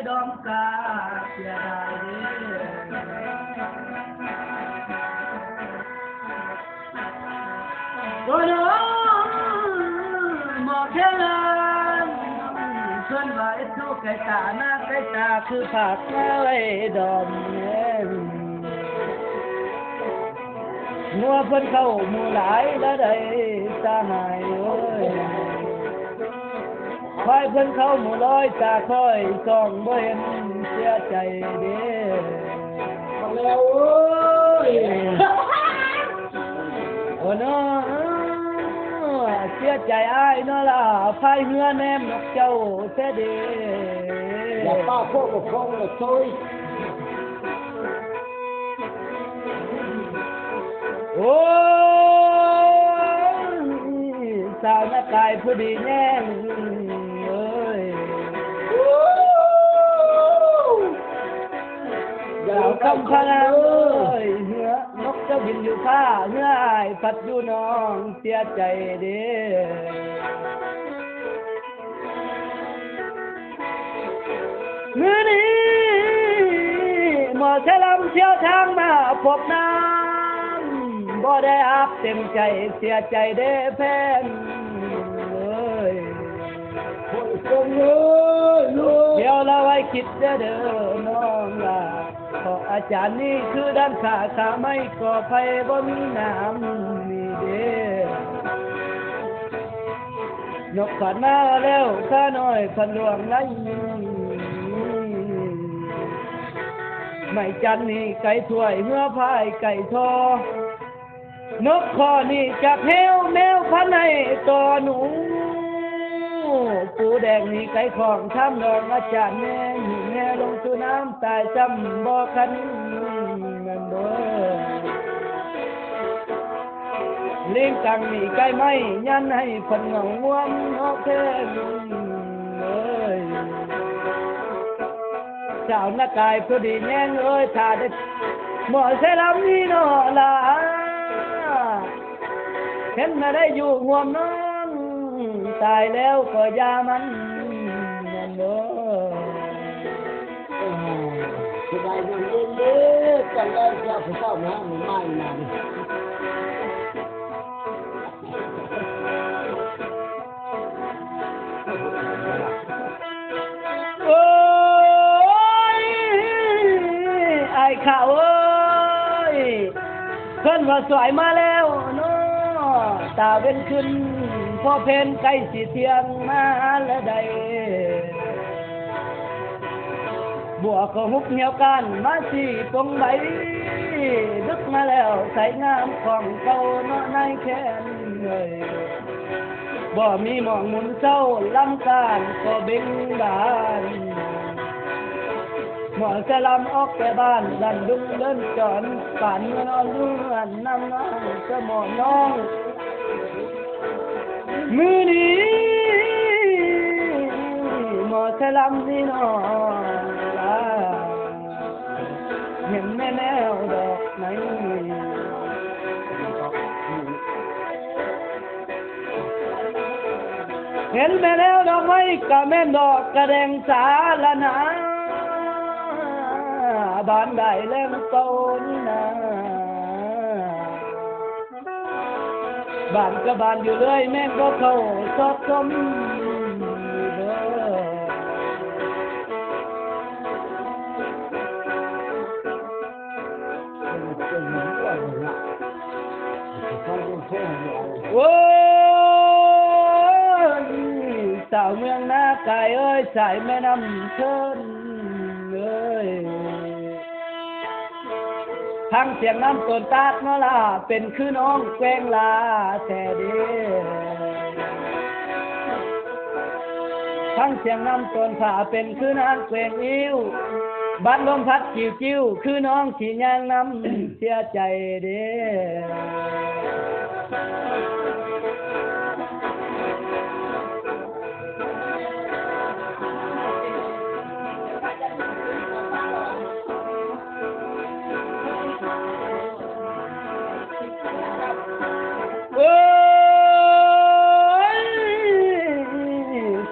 ดอมกาเสียดายเด้โอ้น้องหมอกแค่นั้นชวนว่าไอ้สู้ไก่ตาหน้าไก่ตาคือผักไว้ดอมเนี่ยงัวเพิ่นเข้าหมู่หลายแล้วได้ตาหายเอ้ยคอยเพิ่นเข้าหมู่ร้อยตาคอยส่องบ่เห็นเสียใจเด้มาแล้วเอ้ยโอ้น้อเสียใจอ้ายน้อล่ะพายเหือแนมนกเจ้าเสียเด้อย่าป้าพวกบ่คงละซอยโอ้สาวหน้ากายผู้ดีแน่งเอ้ยสาวคำพลังเอ้ยเหือนกเจ้าบินอยู่ผ้าเหืออายพัดอยู่น้องเสียใจเด้มื้อนี้หมอเสลำเที่ยวทางมาพบน้ำบ่ได้อาบเต็มใจเสียใจเด้แฟนเอ้ยคนคงเลยเดี๋ยวเราไว้คิดเด้อน้องล่ะเพราะอาจารย์นี่คือด้านขาไม่ก่อไฟบ่มีน้ำนี่เด้นกขันมาแล้วข้าน้อยพันหลวงไหลไม่จันนี่ไก่ถ้วยเมื่อพายไก่ทอนกคอนี่จากแมวพันให้ต่อหนูปูแดงนี่ไก่ของทำดองอาจารย์แม่ลงสู่น้ำตายจำบ่คันนั่นเด้อเลี้ยงกังนี่ไก่ไม้ยันให้พันเหงาง่วงนกเทลุงเอ้ยเจ้าหน้ากายผู้ดีแน่งเอ้ยถ้าได้หมอเสลำนี่นอล่ะเห็นมาได้อยู่ห่วงน้องตายแล้วก็ยามันนั่นเด้อสบายมันเล่นๆกันได้เจ้าผู้เจ้านะมันไม่นานโอ้ยไอ้ข้าวเอ้ยเพิ่นว่าสวยมาแล้วเนาะตาเว้นขึ้นพอเพนใกล้สิเที่ยงมาแล้วใดบัวก็หุบเหี่ยวกันมาสิตรงใบดึกมาแล้วใส่งามของเก่าเนาะในแค้นเลยบ่มีหมองหมุนเศร้าลำการก็เบ่งบานหมอจะลำออกแต่บ้านดันดุงเดินจอนป่านเงินนอนเลือนน้ำน้ำจะหมอน้องมือนี้หมอจะลำนี่นอนละเห็นแม่แนวดอกไหนเห็นแม่แนวดอกไม้กะแม่นดอกกระแดงสาละนะบ้านได้แรงเต้นนะบ้านก็บ้านอยู่เลยแม่ก็เข้าชอบชมเด้อโอ้ยสาวเมืองนาไก่เอ้ยสายแม่น้ำเชิญเอ้ยทั้งเสียงน้ำต้นตาดนาลาเป็นคือน้องแกงลาแต่เด้ทั้งเสียงน้ำต้นผาเป็นคือนางแกงอิ้วบัดลมพัดจิ้วคือน้องขี่ยางน้ำเสียใจเด้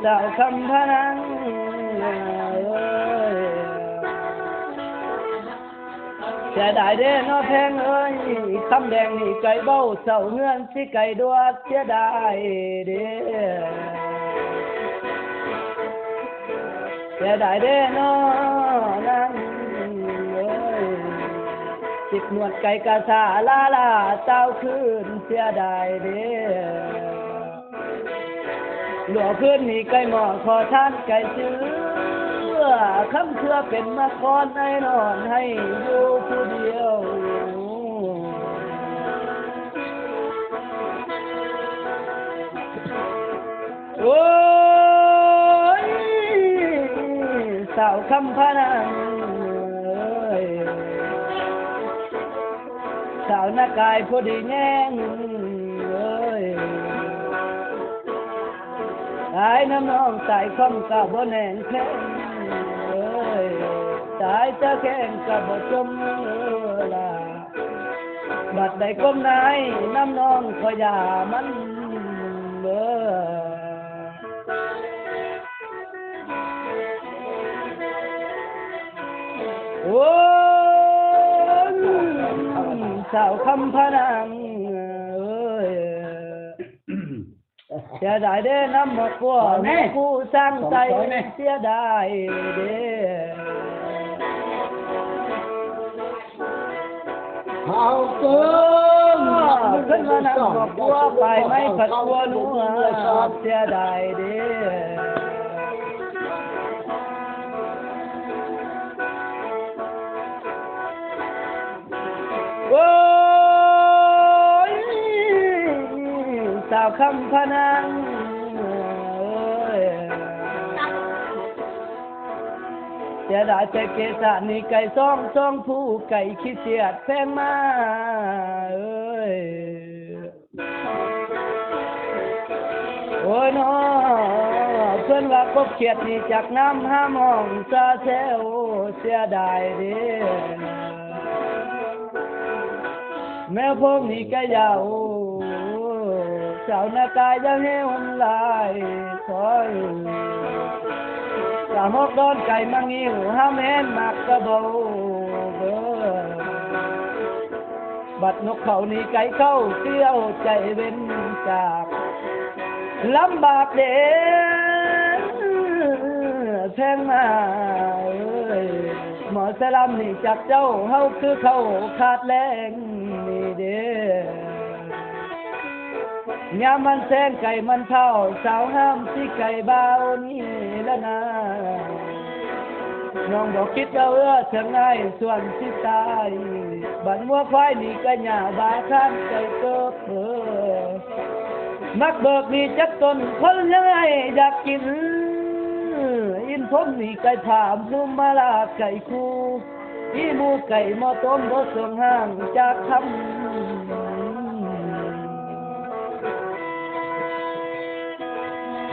สาวคำพนัง เสียดายเด้น้อแพงเอ้ยคำแดงนี่ไก่เบ้าเศร้าเงื่อนสิไก่ดวดเสียดายเด้เสียดายเด้น้อนั่งเอ้ยจิกหนวดไก่กะสาลาลาเต้าคืนเสียดายเด้หลวงพื้นนี่ไก่หมอขอท่านไก่เชื่อคำเชื่อเป็นมาคอนให้นอนให้อยู่ผู้เดียวโอ้ยสาวคำพนังสาวหน้ากายพอดีแง่งเอ้ยตายน้ำน้องตายคมกับบ่แน่นแข็งเอ้ยตายจะแข็งกับบ่จมล่ะบัดใดก้มนายน้ำน้องขอยามันเบ้อโอ้สาวคำพนังเอ้ยเสียดายเด้น้ำหมดพวกผู้สร้างใจเสียดายเด้เอาเกิน ขึ้นมานั่งบอกพวกไปไม่ขัดตัวนัวเสียดายเด้โอ้ยสาวคำพนังเสียดายแต่เกษานี่ไก่ซ่องผู้ไก่ขี้เสียดแพงมาเอ้ยโอ้ยน้อเพื่อนว่ากบเขียดนี่จากน้ำห้ามห้องซาเซลเสียดายเด้แม่พงนี่ก็ยาวสาวหน้ากายยังให้หุ่นลายคอยสามกดอนไก่มังงิวห้าแม่นมากกระเบาเบ้อบัดนกเขานี่ไก่เข้าเตี้ยวใจเว้นจากลำบากเด้แพงมาเอ้ยหมอสลัมนี่จากเจ้าเฮาคือเขาขาดแรงนี่เด้ยามมันแซงไก่มันเท่าสาวห้ามสิไก่เบานี่ละนะน้องบอกคิดว่าเถึงง่ายส่วนสิตายบัดมัวควายนี่ก็หญ้าบาคันไก่เกิบมักเบิกนี่จักต้นคนยังไงอยากกินอินทมนี่ไก่ถามนุ่มมาลาไก่คูอีหมูไก่หม้อต้มรสส่งห่างจากคำ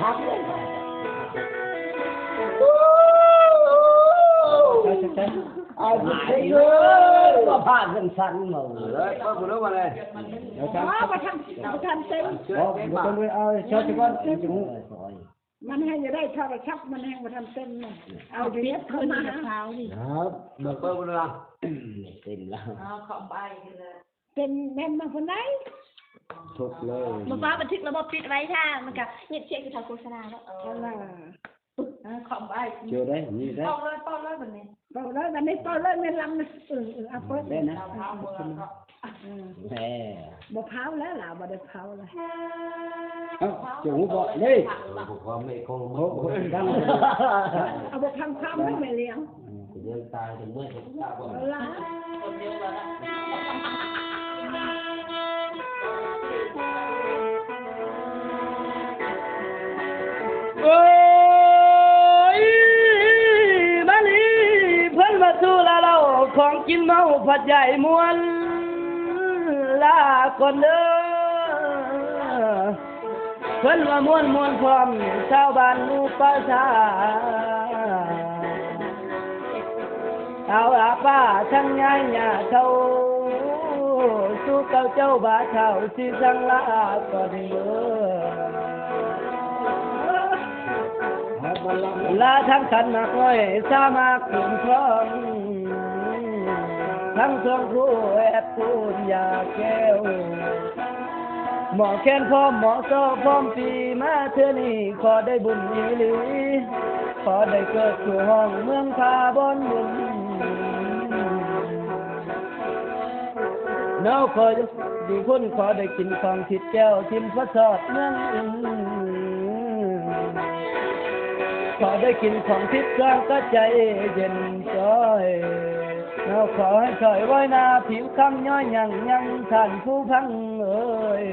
พักเลย เอาไปเลยว่าผ่านกันสั้นมาเลยก็คุณรู้มาเลยเดี๋ยวมาทำเต็มต้องไปเอาชอบที่ก้อนจมูกมันให้จะได้โทรศัพท์มันให้มาทำเต็มเลยเอาเปียกเข้ามาเท้าดิครับเบิกเปิ้ลคุณรู้เต็มแล้วขอใบเลยเป็นแม่มาคนไหนทุกเลยมันฟ้าบันทึกระบบปิดไว้ค่ะมันกับเงียบเชียงคือทางโฆษณาแล้วขอใบเจอได้นี่ได้เป้าเลยแบบนี้เป้าเลยแบบนี้เป้าเลยไม่ลำนะเอาเปิ้ลได้นะแหมบ่เผาแล้วล่ะบ่ได้เผาเลยจมูกบ่นี่ความไม่คงโอ้โหดังเอาบ่ทำความไม่เลี้ยงเลี้ยงตายถึงเมื่อตาบ่ละโอ้ยมาลีเพิ่นมาสู่ละเราของกินเมาผัดใหญ่มวนลาคนเด้อเพิ่นว่ามวนพร้อมชาวบ้านอุปถาเอาอาป้าทั้งยายหญ้าเขาสู่เก่าเจ้าบาเฒ่าสิสังลาก่อนเด้อลาทั้งขันหมากน้อยสามารถขุนครอง ทั้งเครื่องครูแอดปูนยาแก้วหมอแค้นพร้อมหมอซอพร้อมปีมาเทื่อนี้ขอได้บุญอีหลีขอได้เกิดสู่ห้องเมืองคาบอนบุญน้าขอดีคนขอได้กินของทิดแก้วทิมพระสอดเมืองขอได้กินของทิศกลางก็ใจเย็นจ้อยเราขอให้คอยไว้หน้าผิวคำย้อยยังท่านผู้พังเอ้ย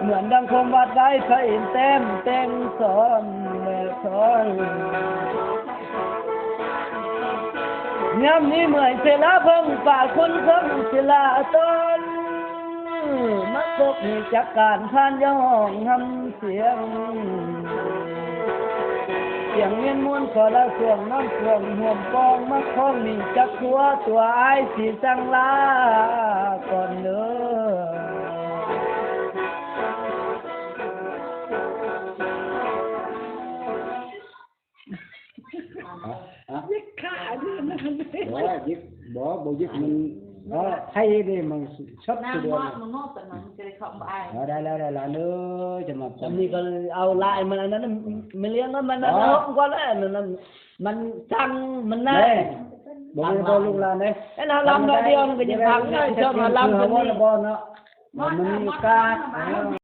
เหมือนดังคมวัดไว้พระอินทร์เต็มเต็งสอนแม่สอนย้ำนี้เมื่อยเสลาเพิ่งป่าคนเพิ่งเสลาต้นมักตกมีจากการผ่านย่องทำเสียงเสียงเงียนม้วนขอละส่วงน้ำส่วงห่วมปองมักคล้องนี่จักตัวไอ้สีสังลาก่อนเด้อยึดขาด้วยนะ ยึดบ่ยึดมันให้ดิมันชอบสุดเลยได้แล้วเด้อจะมา อันนี้ก็เอาลายมันอันนั้นไม่เลี้ยงก็มันนั่นก็แล้วนั่นมันจังมันน่า บ่ลุงลาเนี่ย ไอ้เราลำเราเดียวมันก็ยังพังได้ชอบมาลำกันนี่ บ่เนาะมันมีการ